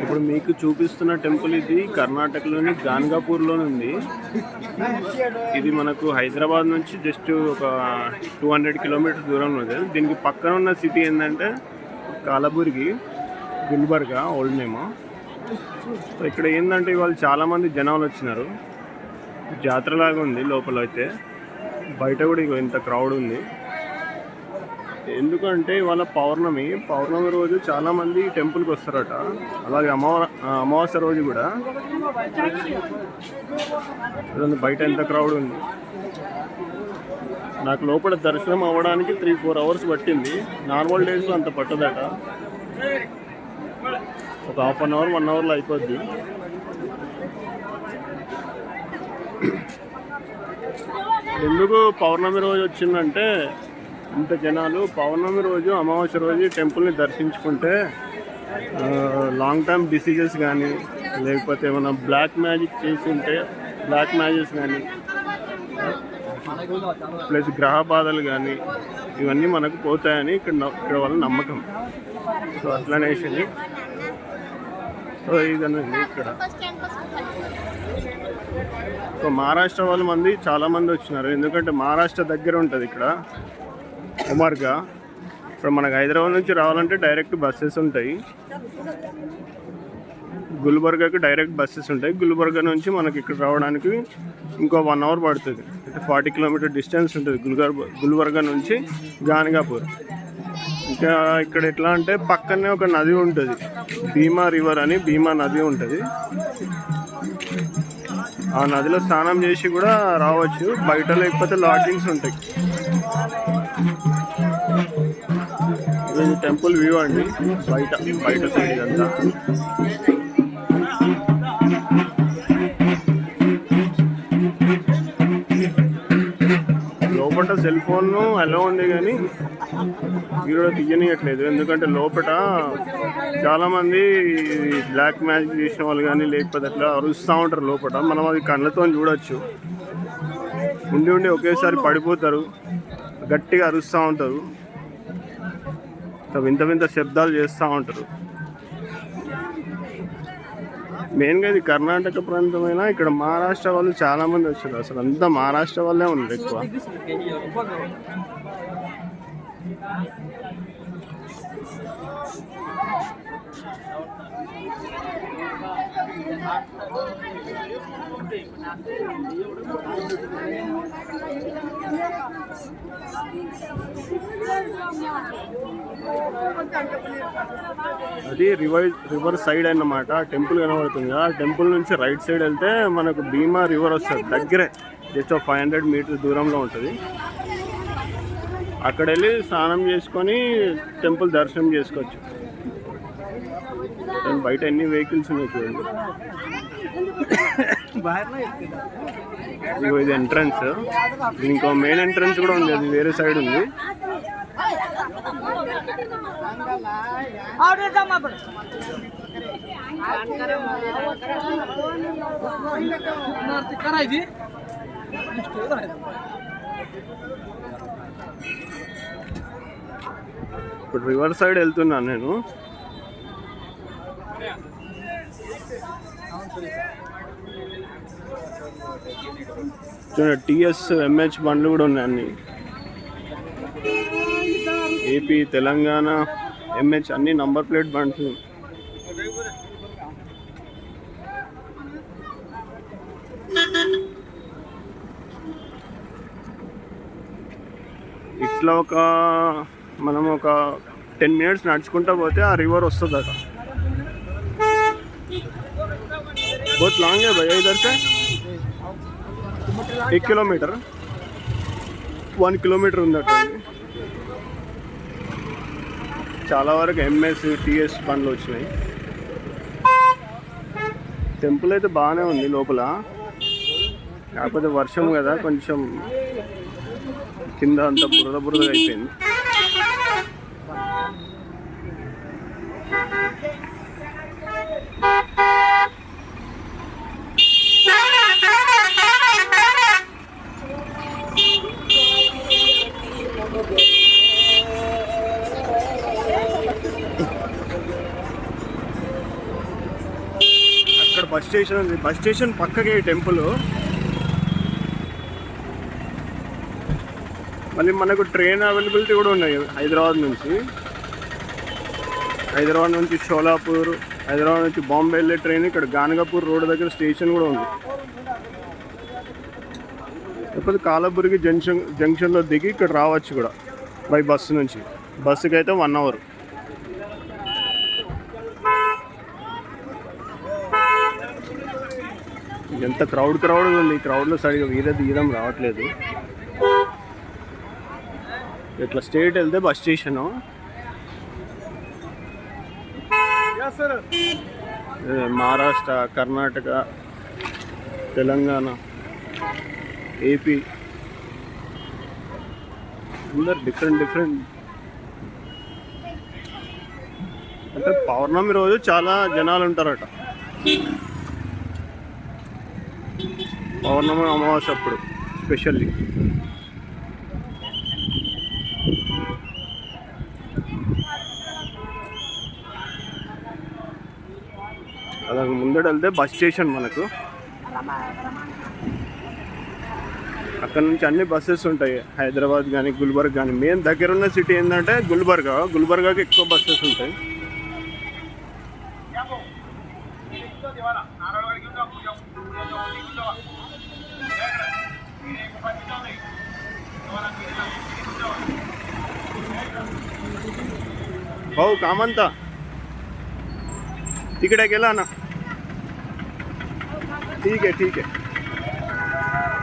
ఇప్పుడు మీకు చూపిస్తున్న టెంపుల్ ఇది కర్ణాటకలోని గాన్గాపూర్లోనే ఉంది. ఇది మనకు హైదరాబాద్ నుంచి జస్ట్ ఒక 200 కిలోమీటర్స్ దూరంలో ఉంది. దీనికి పక్కన ఉన్న సిటీ ఏంటంటే కాలబుర్గి, గుల్బర్గా ఓల్డ్ నేమ్. సో ఇక్కడ ఏంటంటే ఇవాళ చాలామంది జనాలు వచ్చినారు. జాతరలాగా ఉంది లోపల. అయితే బయట కూడా ఇంత క్రౌడ్ ఉంది. ఎందుకంటే ఇవాళ పౌర్ణమి రోజు చాలామంది టెంపుల్కి వస్తారట. అలాగే అమావాస్య రోజు కూడా. బయట ఎంత క్రౌడ్ ఉంది. నాకు లోపల దర్శనం అవ్వడానికి 3-4 అవర్స్ పట్టింది. నార్మల్ డేస్లో అంత పట్టదట. ఒక ½ అన్ అవర్ 1 అవర్లో అయిపోద్ది. ఎందుకు పౌర్ణమి రోజు వచ్చిందంటే ఇంత జనాలు పౌర్ణమి రోజు అమావాస్య రోజు టెంపుల్ని దర్శించుకుంటే లాంగ్ టర్మ్ డిసీజెస్ కానీ లేకపోతే ఏమైనా బ్లాక్ మ్యాజిక్ చేసి ఉంటే బ్లాక్ మ్యాజిక్స్ కానీ ప్లస్ గ్రహ బాధలు కానీ ఇవన్నీ మనకు పోతాయని ఇక్కడ వాళ్ళ నమ్మకం. సో అట్లనేసి సో ఇదన్నది ఇక్కడ. సో మహారాష్ట్ర వాళ్ళ చాలామంది వచ్చినారు. ఎందుకంటే మహారాష్ట్ర దగ్గర ఉంటుంది ఇక్కడ ఉమర్గా. ఇప్పుడు మనకు హైదరాబాద్ నుంచి రావాలంటే డైరెక్ట్ బస్సెస్ ఉంటాయి. గుల్బర్గాకి డైరెక్ట్ బస్సెస్ ఉంటాయి. గుల్బర్గా నుంచి మనకి ఇక్కడ రావడానికి ఇంకో 1 అవర్ పడుతుంది. 40 కిలోమీటర్ డిస్టెన్స్ ఉంటుంది గుల్బర్గా నుంచి గాన్గాపూర్. ఇంకా ఇక్కడ ఎట్లా అంటే పక్కనే ఒక నది ఉంటుంది, భీమా రివర్ అని. భీమా నది ఉంటుంది. ఆ నదిలో స్నానం చేసి కూడా రావచ్చు. బయట లేకపోతే లాడ్జింగ్స్ ఉంటాయి. ఇది టెంపుల్ వ్యూ అండి. బయట సైడ్ ఇదంతా. లోపల సెల్ ఫోన్ అలో ఉంది కానీ వీడియో తీయనియట్లేదు. ఎందుకంటే లోపల చాలామంది బ్లాక్ మ్యాజిక్ చేసిన వాళ్ళు కానీ లేకపోతే అట్లా అరుస్తూ ఉంటారు లోపల. మనం అది కళ్ళతో చూడొచ్చు. ఉండి ఒకేసారి పడిపోతారు, గట్టిగా అరుస్తూ ఉంటారు, వింత శబ్దాలు చేస్తూ ఉంటారు. మెయిన్గా ఇది కర్ణాటక ప్రాంతమైనా ఇక్కడ మహారాష్ట్ర వాళ్ళు చాలామంది వచ్చారు. అసలు అంతా మహారాష్ట్ర వాళ్ళే ఉన్నారు ఎక్కువ. అది రివర్ సైడ్ అన్నమాట. టెంపుల్ కనబడుతుంది. ఆ టెంపుల్ నుంచి రైట్ సైడ్ వెళ్తే మనకు భీమా రివర్ వస్తుంది. దగ్గరే జస్ట్ 500 మీటర్స్ దూరంలో ఉంటుంది. అక్కడ వెళ్ళి స్నానం చేసుకొని టెంపుల్ దర్శనం చేసుకోవచ్చు. బయట ఎన్ని వెహికల్స్ ఉన్నాయి చూడండి. ఇది ఎంట్రన్స్. ఇంకో మెయిన్ ఎంట్రన్స్ కూడా ఉంది, అది వేరే సైడ్ ఉంది. ఇప్పుడు రివర్ సైడ్ వెళ్తున్నాను నేను. చూడండి, టీఎస్ ఎంహెచ్ బండ్లు కూడా ఉన్నాయి అన్ని. ఏపీ, తెలంగాణ, ఎంహెచ్ అన్ని నంబర్ ప్లేట్ బండ్స్. ఇట్లా మనం ఒక 10 మినిట్స్ నడుచుకుంటా పోతే ఆ రివర్ వస్తుంది అక్కడ. बहुत लॉन्ग है भैया इधर से 1 किलोमीटर 1 किलोमीटर ఉందటండి. చాలా వరకు ఎంఎస్ టీఎస్ బండ్లు వచ్చినాయి. టెంపుల్ అయితే బాగానే ఉంది లోపల. కాకపోతే వర్షం కదా కొంచెం కింద అంతా బురదగా అయిపోయింది. బస్ స్టేషన్ ఉంది. బస్ స్టేషన్ పక్కకే టెంపుల్. మళ్ళీ మనకు ట్రైన్ అవైలబిలిటీ కూడా ఉన్నాయి హైదరాబాద్ నుంచి షోలాపూర్, హైదరాబాద్ నుంచి బాంబే వెళ్ళే ట్రైన్ ఇక్కడ గానగాపూర్ రోడ్ దగ్గర స్టేషన్ కూడా ఉంది. లేకపోతే కాలబుర్గి జంక్షన్లో దిగి ఇక్కడ రావచ్చు కూడా బై బస్సు నుంచి. బస్సుకి అయితే 1 అవర్. ఎంత క్రౌడ్ ఉంది. ఈ క్రౌడ్లో సరిగా వీరే తీయడం రావట్లేదు. ఇట్లా స్టేట్ వెళ్తే bus station. Maharashtra, Karnataka, Telangana, AP అందరు డిఫరెంట్. అంటే పౌర్ణమి రోజు చాలా జనాలు ఉంటారట. పౌర్ణమి అమావాస్య అప్పుడు స్పెషల్లీ. అలా ముందట వెళ్తే బస్ స్టేషన్ మనకు. అక్కడ నుంచి అన్ని బస్సెస్ ఉంటాయి. హైదరాబాద్ కానీ గుల్బర్గ్ కానీ. మెయిన్ దగ్గరున్న సిటీ ఏంటంటే గుల్బర్గాకి ఎక్కువ బస్సెస్ ఉంటాయి. हो काम म्हणता तिकडे गेला ना. ठीक आहे